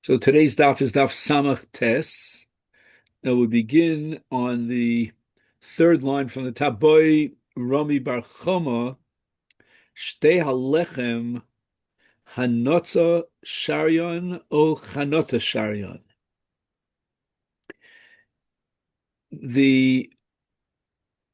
So today's daf is daf Samach Tes. Now we begin on the third line from the top. Boy Rami Bar Choma, Shtei Halechem Hanotza Sharion o Chanota Sharion. The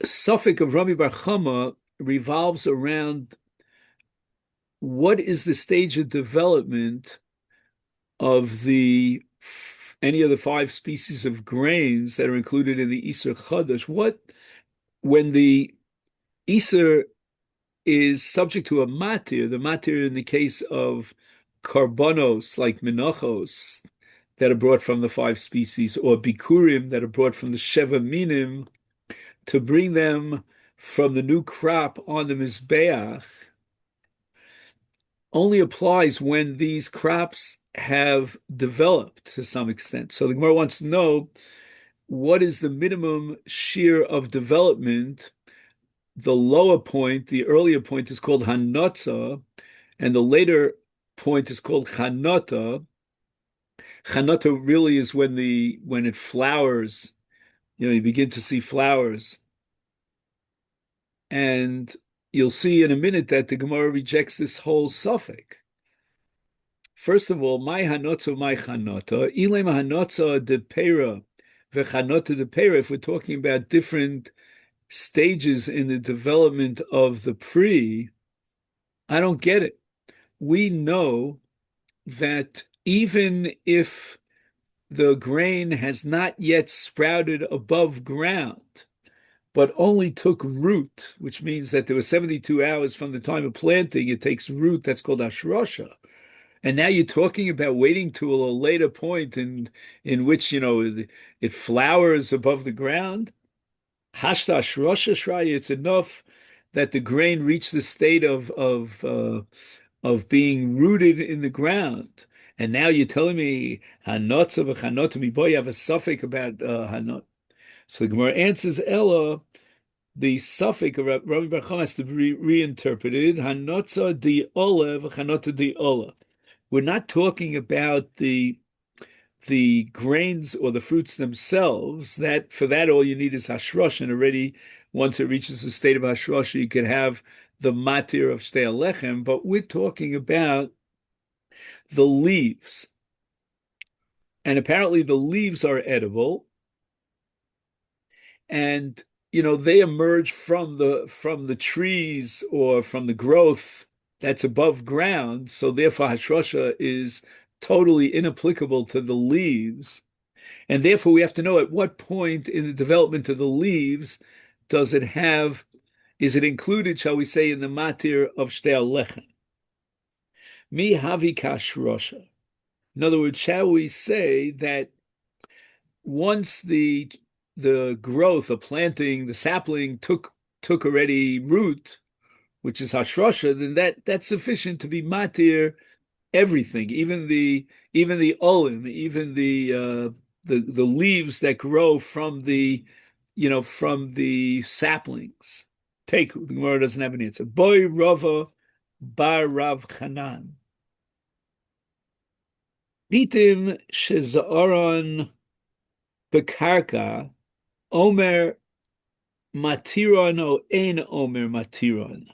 suffix of Rami Bar Choma revolves around what is the stage of development of any of the five species of grains that are included in the Iser Chadash. When the Iser is subject to a matir, the matir in the case of carbonos like Menachos that are brought from the five species, or bikurim that are brought from the Sheva Minim, to bring them from the new crop on the Mizbeach, only applies when these crops have developed to some extent. So the Gemara wants to know, what is the minimum shear of development? The lower point, the earlier point, is called Hanotza, and the later point is called Chanota. Chanota really is when it flowers, you begin to see flowers. And you'll see in a minute that the Gemara rejects this whole suffix. First of all, my Hanotza, my Chanota, Ilem Hanotza de Pera, v'Chanota de Pera, if we're talking about different stages in the development of the pre, I don't get it. We know that even if the grain has not yet sprouted above ground, but only took root, which means that there were 72 hours from the time of planting, it takes root, that's called ashrosha. And now you're talking about waiting to a later point in which, it flowers above the ground. Hashta ashrosha shraya, it's enough that the grain reached the state of being rooted in the ground. And now you're telling me hanotza v'chanot mibo, you have a suffix about hanot. So the Gemara answers Ella, the suffix of Rabbi Bar Chama has to be reinterpreted. Hanotza di ola v'chanota di ola. We're not talking about the grains or the fruits themselves. That for that all you need is hashrosh, and already once it reaches the state of hashrosh, you could have the matir of shtei alechem. But we're talking about the leaves, and apparently the leaves are edible, and they emerge from the trees or from the growth that's above ground. So therefore, hashrosha is totally inapplicable to the leaves, and therefore we have to know at what point in the development of the leaves is it included, shall we say, in the matir of shtei alechem. Mi havi kashrosha. In other words, shall we say that once the growth, the planting, the sapling took already root, which is hashrosha, then that's sufficient to be matir everything, even the olim, even the leaves that grow from the saplings. Take, the Gemara doesn't have an answer. Boy Rava bar Rav Chanan. Bitim shezaron bekarka omer matiron o ein omer matiron.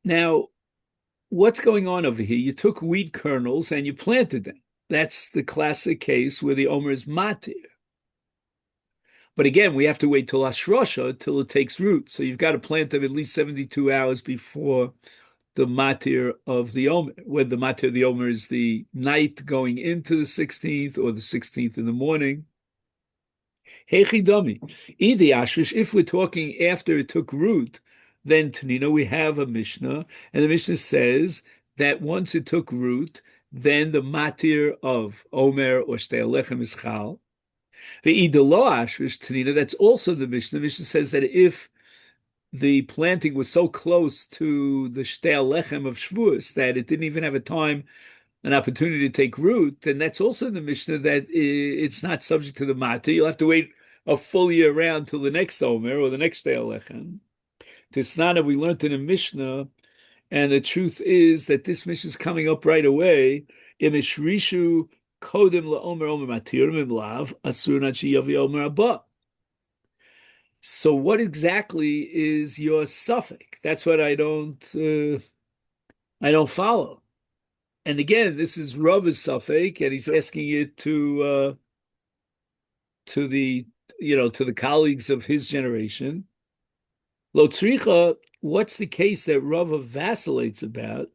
Now, what's going on over here? You took wheat kernels and you planted them. That's the classic case where the omer is matir. But again, we have to wait till ashrosha, till it takes root. So you've got to plant them at least 72 hours before the matir of the omer. Whether the matir of the omer is the night going into the 16th or the 16th in the morning. Hechidami. Idi ashrish, if we're talking after it took root, then Tanina, we have a Mishnah, and the Mishnah says that once it took root, then the matir of omer or shtei alechem is chal. The idolo ashrish Tanina, that's also the Mishnah. The Mishnah says that if the planting was so close to the shtei alechem of Shavuos that it didn't even have an opportunity to take root, then that's also in the Mishnah that it's not subject to the matir. You'll have to wait a full year around till the next omer or the next shtei alechem. Tisnana, we learned in a Mishnah, and the truth is that this Mishnah is coming up right away, Imishrishu kodim laomer omer matirim imlav asur nachi yavi omer abba. So what exactly is your suffix? That's what I don't follow. And again, this is Rava's suffix, and he's asking it to the to the colleagues of his generation. Lo tzricha, what's the case that Rava vacillates about?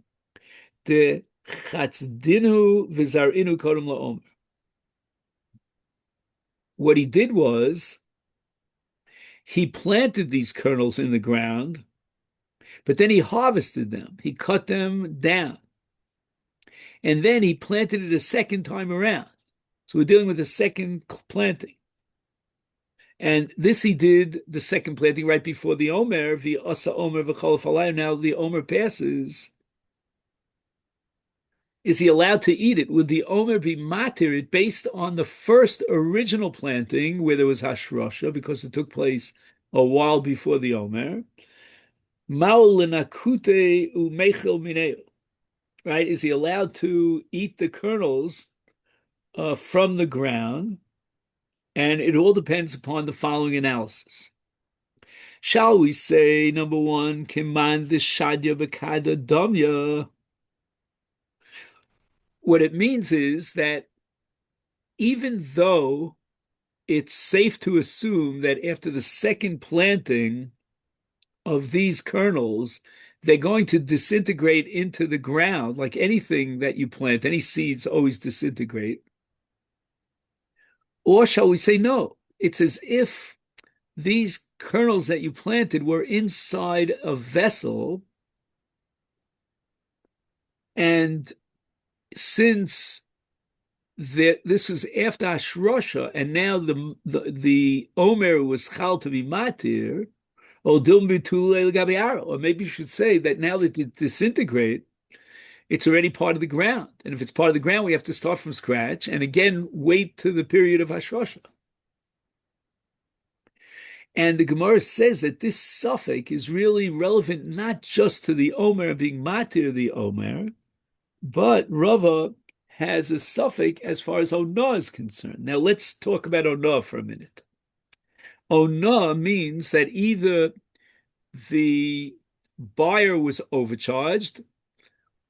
The chatzdinu v'zarinu kodem la'omer. What he did was he planted these kernels in the ground, but then he harvested them. He cut them down. And then he planted it a second time around. So we're dealing with a second planting. And this he did the second planting right before the Omer, the Asa Omer v'cholaf alayim. Now the Omer passes. Is he allowed to eat it? Would the Omer be matir based on the first original planting where there was Hashrosha because it took place a while before the Omer? Ma'ol lenakute umechel mineu. Right? Is he allowed to eat the kernels from the ground? And it all depends upon the following analysis. Shall we say, number one, kiman v'shadya v'kada damya? What it means is that even though it's safe to assume that after the second planting of these kernels, they're going to disintegrate into the ground, like anything that you plant, any seeds always disintegrate. Or shall we say no? It's as if these kernels that you planted were inside a vessel, and since this was after Hashrosha, and now the Omer was chal to be matir, or maybe you should say that now that it disintegrate, it's already part of the ground. And if it's part of the ground, we have to start from scratch and again wait to the period of Hashrosha. And the Gemara says that this suffix is really relevant not just to the Omer being matir the Omer, but Rava has a suffix as far as Onah is concerned. Now let's talk about Onah for a minute. Onah means that either the buyer was overcharged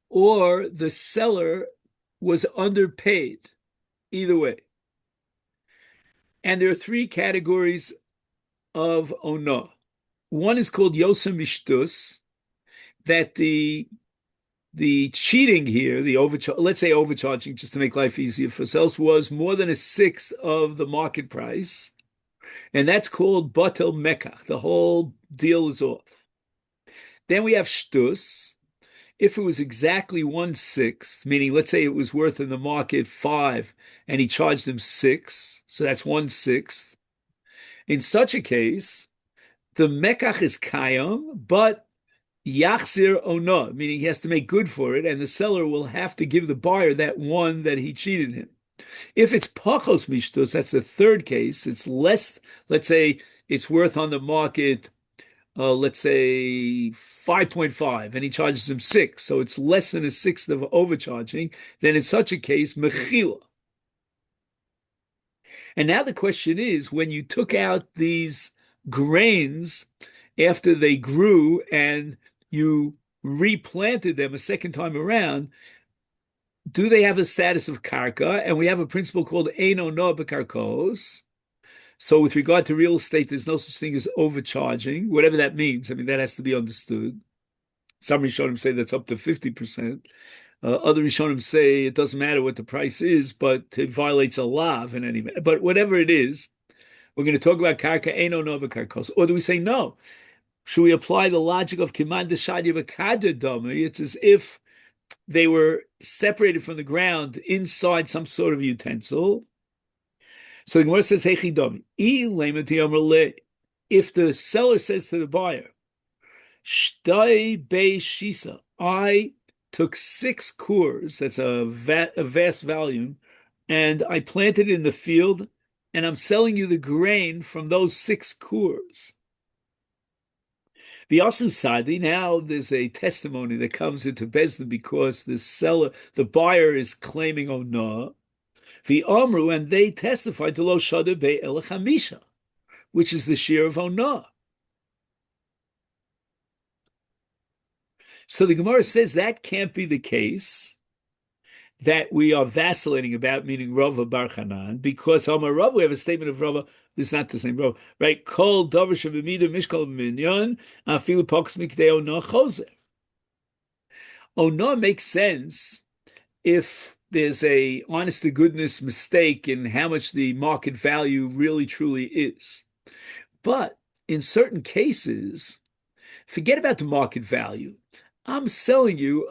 or the seller was underpaid, either way. And there are three categories of Onah. One is called Yosem Mishtus, that the cheating here, the let's say overcharging, just to make life easier for ourselves, was more than a sixth of the market price. And that's called Batel Mekach. The whole deal is off. Then we have Shtus. If it was exactly 1/6, meaning let's say it was worth in the market 5 and he charged them 6, so that's 1/6. In such a case, the Mekach is Kayam, but Yachzir Onah, meaning he has to make good for it, and the seller will have to give the buyer that one that he cheated him. If it's Pachos Mishtos, that's the third case. It's less, let's say it's worth on the market, let's say 5.5, and he charges him 6, so it's less than a sixth of overcharging. Then in such a case, Mechila. And now the question is, when you took out these grains after they grew and you replanted them a second time around, do they have the status of karka? And we have a principle called Eino No Bekarkos. So with regard to real estate, there's no such thing as overcharging, whatever that means. I mean, that has to be understood. Some Rishonim say that's up to 50%. Other Rishonim say it doesn't matter what the price is, but it violates a lav in any way. But whatever it is, we're going to talk about karka Eino No Bekarkos. Or do we say no? Should we apply the logic of Kiman Deshadya V'Kadya Dami? It's as if they were separated from the ground inside some sort of utensil. So the Gemara says, Hechi Dami. If the seller says to the buyer, Shtay Bei Shisa, I took 6 kurs, that's a vast volume, and I planted it in the field, and I'm selling you the grain from those 6 kurs. V'yasu sadi, now there's a testimony that comes into Bezdin because the seller, the buyer is claiming onah. V'amru, and they testify to lo shada be elachamisha, which is the shear of onah. So the Gemara says that can't be the case that we are vacillating about, meaning Rava Bar Hanan, because Amar Rava, we have a statement of Rava, this is not the same Rava, right? Kol davar shebemida mishkal minyan, afilu poks mikdei onah chozer. Onah makes sense if there's a honest to goodness mistake in how much the market value really truly is. But in certain cases, forget about the market value. I'm selling you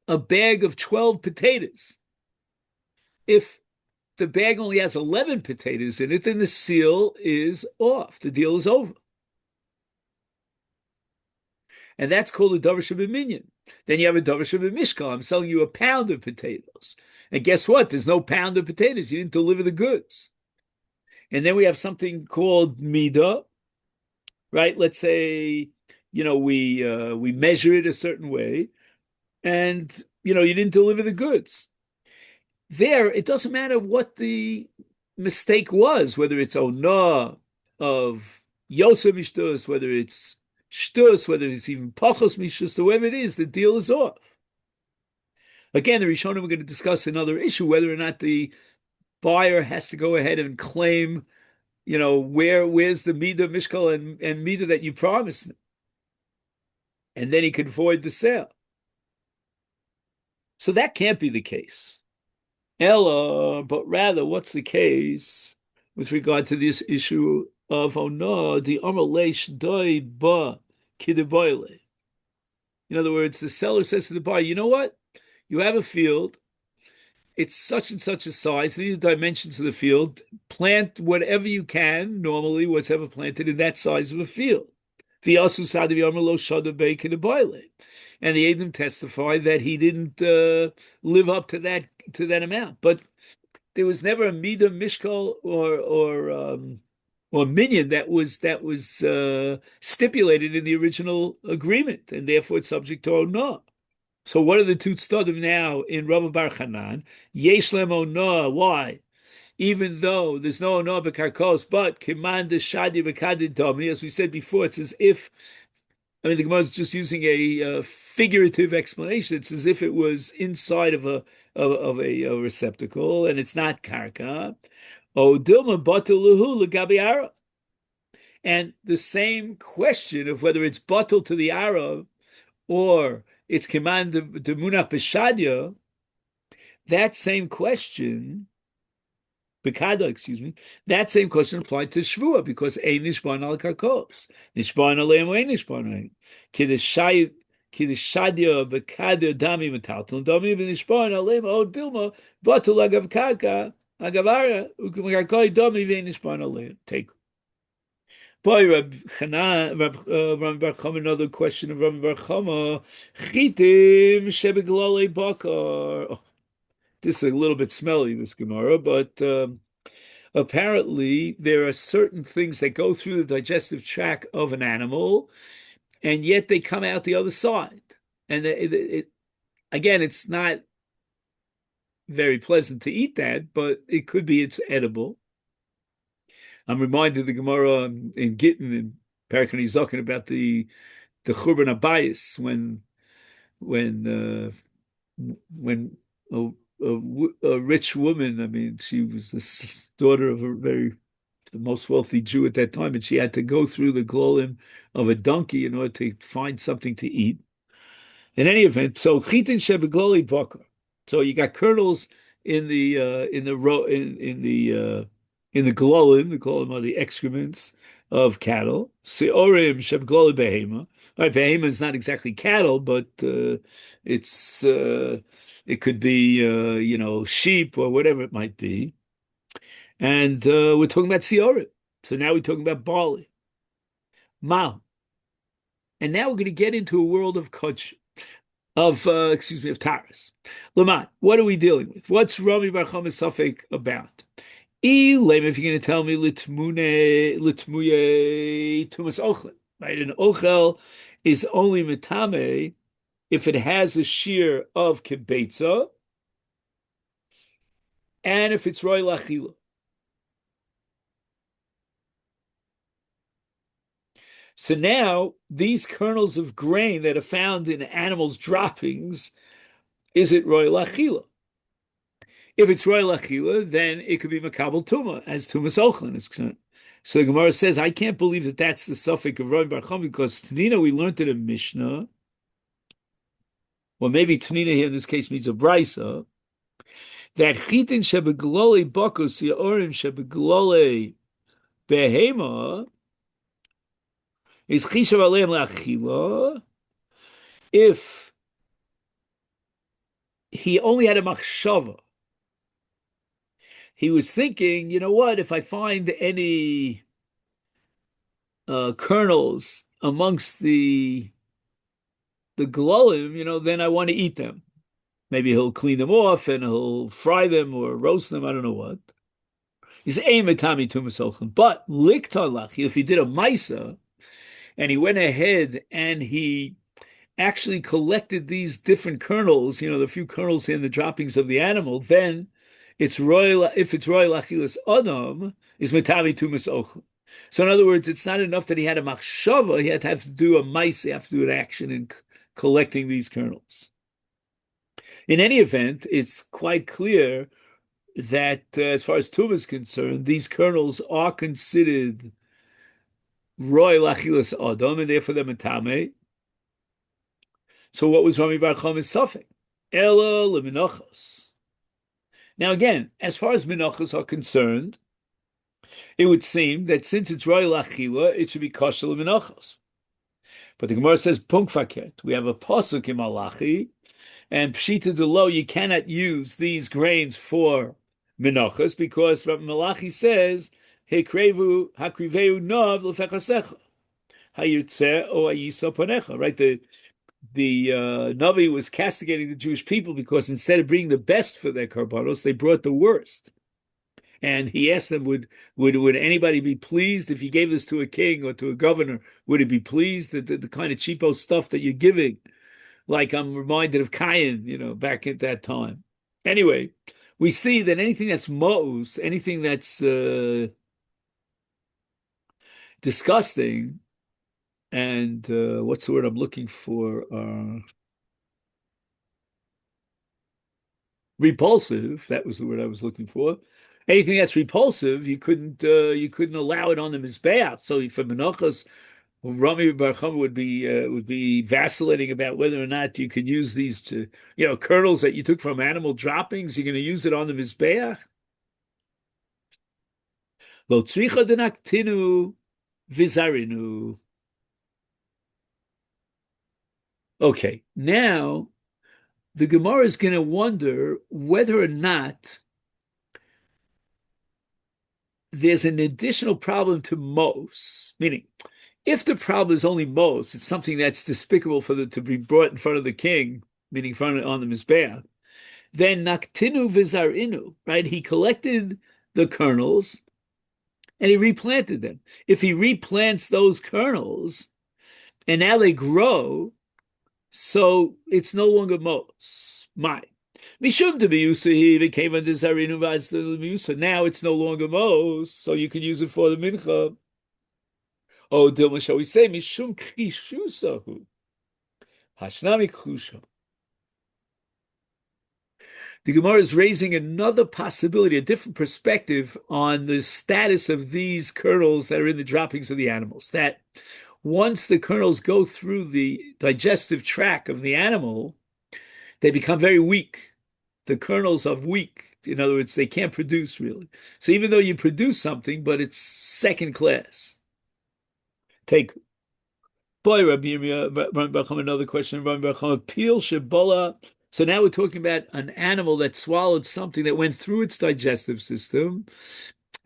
a bag of 12 potatoes. If the bag only has 11 potatoes in it, then the seal is off. The deal is over. And that's called a davar shebeminyan. Then you have a davar shebemishkal. I'm selling you a pound of potatoes. And guess what? There's no pound of potatoes. You didn't deliver the goods. And then we have something called midah, right? Let's say, we measure it a certain way, and you didn't deliver the goods. There, it doesn't matter what the mistake was, whether it's onah of yosef mishtus, whether it's shtus, whether it's even pachos mishtus, whoever it is, the deal is off. Again, the Rishonim are going to discuss another issue, whether or not the buyer has to go ahead and claim, where's the midah mishkal and midah that you promised him, and then he can void the sale. So that can't be the case. Ella, but rather, what's the case with regard to this issue of onah, the amalesh doi ba kideboile? In other words, the seller says to the buyer, you know what? You have a field. It's such and such a size. These are the dimensions of the field. Plant whatever you can, normally whatever planted in that size of a field. And the Edom testify that he didn't live up to that amount. But there was never a midah mishkal or minyan that was stipulated in the original agreement, and therefore it's subject to onah. So what are the two tzadim now in Rava Bar Hanan? Yesh lem onah. Why? Even though there's no onah b'karkos, but kiman deshadi v'kadid dami, as we said before, it's as if, the Gemara is just using a figurative explanation. It's as if it was inside of a receptacle, and it's not karka. O dilma batul lehu legabi ara. And the same question of whether it's batul to the ara or it's kiman de munach b'shadya, that same question, that same question applied to Shvua, because ein nishban al karkos, nishban aleim ein nishban aleim. Kideshadya v'kadya dami metalton dami v'nishban aleim o dilma batul agav karka agavara u'karkoi dami v'nishban aleim. Take. Boy, Rabbi Bar Chama, another question of Rabbi Bar Chama. Chitim shebeglalei bakar. This is a little bit smelly, this Gemara, but apparently there are certain things that go through the digestive tract of an animal, and yet they come out the other side. And again, it's not very pleasant to eat that, but it could be it's edible. I'm reminded of the Gemara in Gittin and Parakani Zokin about the Churban Abayis when a rich woman, she was the daughter of the most wealthy Jew at that time, and she had to go through the glolim of a donkey in order to find something to eat. In any event, so chitin shebegloli bakar. So you got kernels in the glolim are the excrements of cattle. Seorim shebegloli behema. Right, behema is not exactly cattle, but it's it could be sheep or whatever it might be. And we're talking about seorim. So now we're talking about barley. Mao. And now we're going to get into a world of kach, of taras. Lamai, what are we dealing with? What's Rami Bar Chama Safek about? If you're going to tell me litmuye tumas ochlin, right? An ochel is only metame if it has a shear of kibetza and if it's roy lachila. So now these kernels of grain that are found in animals' droppings, is it roy lachila? If it's roy lachila, then it could be makabel tuma, as tumas ochlin is concerned. So the Gemara says, I can't believe that that's the suffix of roy barcham because Tanina we learned in a Mishnah, or maybe Tanina here in this case means a brisa, that chitin shebeglole bakus yaorim shebeglole behema is chishav aleim lachila if he only had a machshava. He was thinking, you know what, if I find any kernels amongst the glolim, then I want to eat them. Maybe he'll clean them off and he'll fry them or roast them. I don't know what. He's aimetami tumasochem. But likton lachi, if he did a maisa and he went ahead and he actually collected these different kernels, the few kernels in the droppings of the animal, then it's royal. If it's royal achilas adam, is metami tumasochem. So in other words, it's not enough that he had a machshava; he had to have to do a maisa, he have to do an action in collecting these kernels. In any event, it's quite clear that as far as Tuva is concerned, these kernels are considered roy lachilas adam, and therefore they're metame. So what was Rami Bar Chama's suffix? Ela lemenachos. Now again, as far as menachos are concerned, it would seem that since it's roy lachila, it should be kosher lemenachos. But the Gemara says punk faket. We have a pasuk in Malachi, and pshita de lo, you cannot use these grains for menachos because Malachi says hekrevu hakriveu nov lefechasecha hayutzeh o ayisa panecha. Right, the Navi was castigating the Jewish people because instead of bringing the best for their karbanos, they brought the worst. And he asked them, would anybody be pleased if you gave this to a king or to a governor? Would it be pleased that the kind of cheapo stuff that you're giving? Like I'm reminded of Cain, back at that time. Anyway, we see that anything that's mo'us, anything that's disgusting, and what's the word I'm looking for? Repulsive. That was the word I was looking for. Anything that's repulsive, you couldn't allow it on the mizbeach. So for menachos, Rami Bar Chama would be vacillating about whether or not you could use these kernels that you took from animal droppings. You're going to use it on the mizbeach. Lo tzricha denaktinu vizarinu. Okay, now the Gemara is going to wonder whether or not there's an additional problem to mos, meaning if the problem is only mos, it's something that's despicable to be brought in front of the king, meaning on the mizbeach, then naktinu vizarinu, right? He collected the kernels and he replanted them. If he replants those kernels and now they grow, so it's no longer mos. Mishum to be usahi became a desarinu vaz the now it's no longer mos, so you can use it for the mincha. Oh, Dilma, shall we say mishum krishusahu hashnami chusha? The Gemara is raising another possibility, a different perspective on the status of these kernels that are in the droppings of the animals. That once the kernels go through the digestive tract of the animal, they become very weak. The kernels are weak. In other words, they can't produce really. So even though you produce something, but it's second class. Take boy, Rabbi Yirmiyah, another question. Peel shebola. So now we're talking about an animal that swallowed something that went through its digestive system,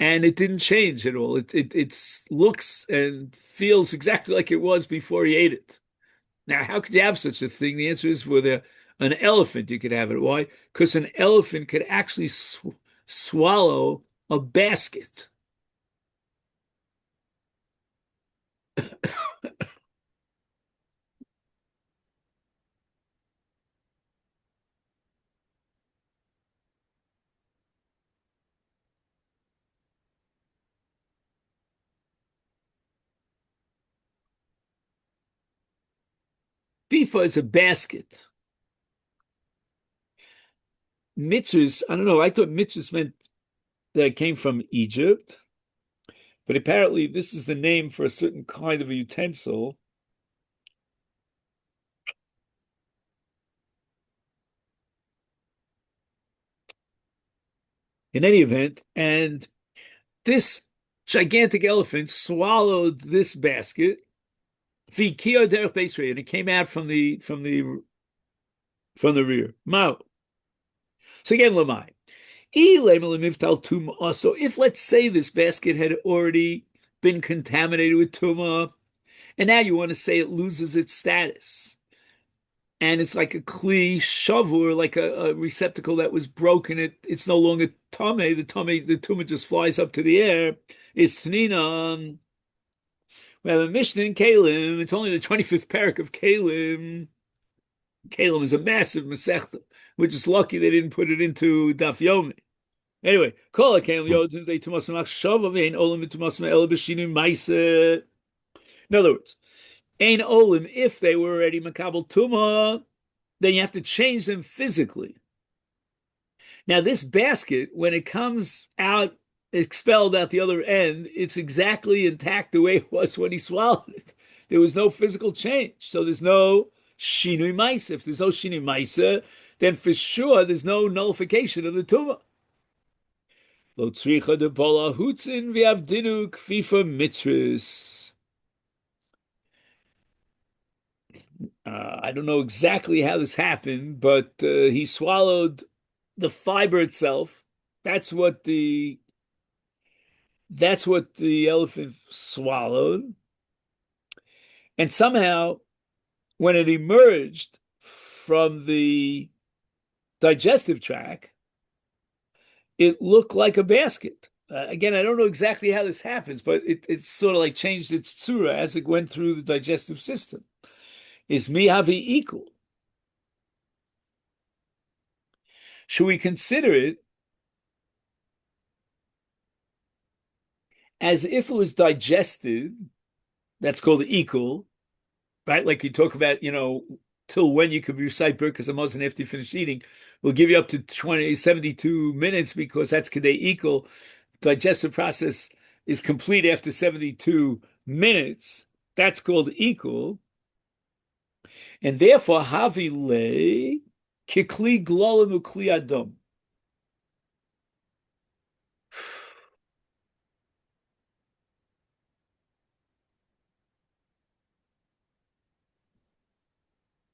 and it didn't change at all. It looks and feels exactly like it was before he ate it. Now, how could you have such a thing? The answer is with an elephant, you could have it. Why? Because an elephant could actually swallow a basket. Bifa is a basket. Mitzvahs, I don't know, I thought mitzvahs meant that it came from Egypt, but apparently this is the name for a certain kind of a utensil. In any event, and this gigantic elephant swallowed this basket, and it came out from the rear. Mao. So again, Lamai. So if let's say this basket had already been contaminated with tuma, and now you want to say it loses its status, and it's like a kli shavur, like a receptacle that was broken. It's no longer tame. The tuma just flies up to the air. It's tnina. We have a Mishnah in Kalim. It's only the 25th parak of Kalim. Kalim is a massive Masechta. We're just lucky they didn't put it into Daf Yomi. Anyway, Kol HaKalim Yodin They Tumas Machshava Vein Olim Tumas Me'el B'Shinu Maisa. In other words, Ein Olim, if they were already Makabel Tuma, then you have to change them physically. Now, this basket, when it comes out, expelled out the other end, it's exactly intact the way it was when he swallowed it. There was no physical change. So there's no Shinui Maisa. If there's no Shinui Maisa, then for sure there's no nullification of the Tumah. Lo tzricha de bola hutzin v'avdinu kfifa mitzvahs. I don't know exactly how this happened, but he swallowed the fiber itself. That's what the elephant swallowed. And somehow, when it emerged from the digestive tract, it looked like a basket. Again, I don't know exactly how this happens, but it's sort of like changed its tzura as it went through the digestive system. Is mihavi equal? Should we consider it as if it was digested? That's called equal, right? Like you talk about, till when you could recite Birkas Hamazon after you finish eating. We'll give you up to 72 minutes because that's Kedei equal. Digestive process is complete after 72 minutes. That's called equal. And therefore, Havi le kikli glolim ukli adom.